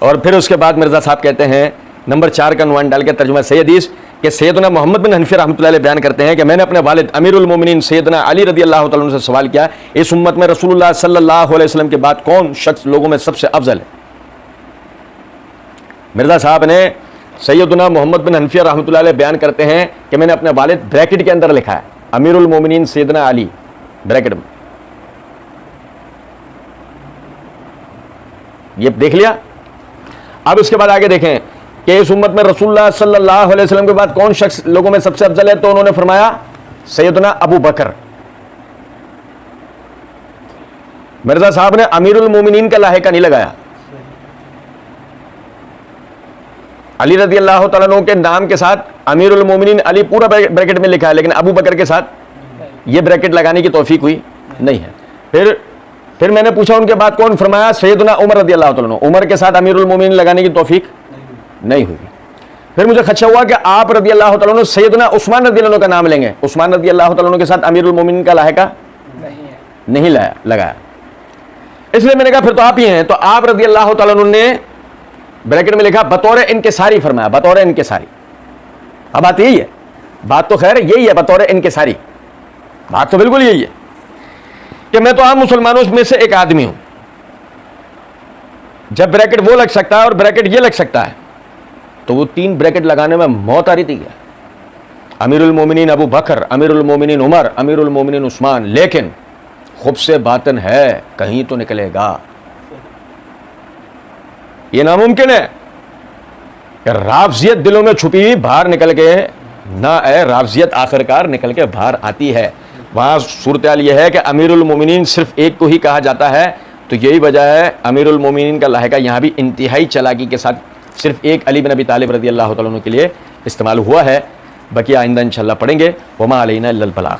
और फिर उसके बाद मिर्ज़ा साहब कहते हैं नंबर 4 का उन्वान डाल के तर्जुमा सही हदीस कि सैयदना मोहम्मद बिन हनफी रहमतुल्लाह अलैह बयान करते हैं कि मैंने अपने वालिद अमीरुल मोमिनीन सैयदना अली रज़ी अल्लाह तआला अन्हु से सवाल किया, इस उम्मत में रसूलुल्लाह सल्लल्लाहु अलैहि वसल्लम के बाद कौन शख्स लोगों में सबसे अफजल है। मिर्ज़ा साहब ने सैयदना मोहम्मद बिन हनफी रहमतुल्लाह अलैह बयान करते हैं कि मैंने अपने वालिद ब्रैकेट के अंदर लिखा है अमीरुल मोमिनीन सैयदना अली ब्रैकेट में, ये देख लिया। अब इसके बाद आगे देखें कि इस उम्मत में रसूलुल्लाह सल्लल्लाहु अलैहि वसल्लम के बाद कौन शख्स लोगों में सबसे अफजल है, तो उन्होंने फरमाया सैयदना अबू बकर। मिर्जा साहब ने अमीरुल मोमिनीन का लाहिका नहीं लगाया, अली रज़ी अल्लाह तआला अन्हु के नाम के साथ अमीरुल मोमिनीन अली पूरा ब्रैकेट में लिखा है, लेकिन अबू बकर के साथ ये ब्रैकेट लगाने की तौफीक हुई नहीं है। फिर मैंने पूछा उनके बाद कौन, फरमाया सैयदना उमर रज़ी अल्लाह तआला अन्हु। उमर के साथ अमीरुल मोमिनीन लगाने की तौफीक नहीं हुई। फिर मुझे खदशा हुआ कि आप रज़ी अल्लाह तआला अन्हु सैयदना उस्मान रज़ी अल्लाह अन्हु का नाम लेंगे, उस्मान रज़ी अल्लाह तआला अन्हु के साथ अमीरुल मोमिनीन का लाहिका नहीं लगाया। इसलिए मैंने कहा फिर तो आप ही हैं, तो आप रज़ी अल्लाह तआला अन्हु ने ब्रैकेट में लिखा बतौर इनकिसारी, फरमाया बतौर इनकिसारी। अब बात यही है, बात तो खैर यही है, बतौर इनकिसारी बात तो बिल्कुल यही है कि मैं तो आम मुसलमानों में से एक आदमी हूं। जब ब्रैकेट वो लग सकता है और ब्रैकेट ये लग सकता है, तो वो 3 ब्रैकेट लगाने में मौत आ रही थी क्या। अमीरुल मोमिनीन अबू बकर, अमीरुल मोमिनीन उमर, अमीरुल मोमिनीन उस्मान, लेकिन खुब से बातन है कहीं तो निकलेगा। ये नामुमकिन है कि राफजियत दिलों में छुपी हुई बाहर निकल के ना आए, राफजियत आखिरकार निकल के बाहर आती है। वहां सूरत हाल यह है कि अमीरुल मोमिनीन सिर्फ एक को ही कहा जाता है, तो यही वजह है अमीरुल मोमिनीन का लाहिका यहां भी इंतहाई चालाकी के साथ सिर्फ एक अली बिन अबी तालिब रज़ी अल्लाह तआला अन्हु के लिए इस्तेमाल हुआ है। बाकी आइंदा इंशाअल्लाह पढ़ेंगे। वमा अलैना इल्लल बलाग।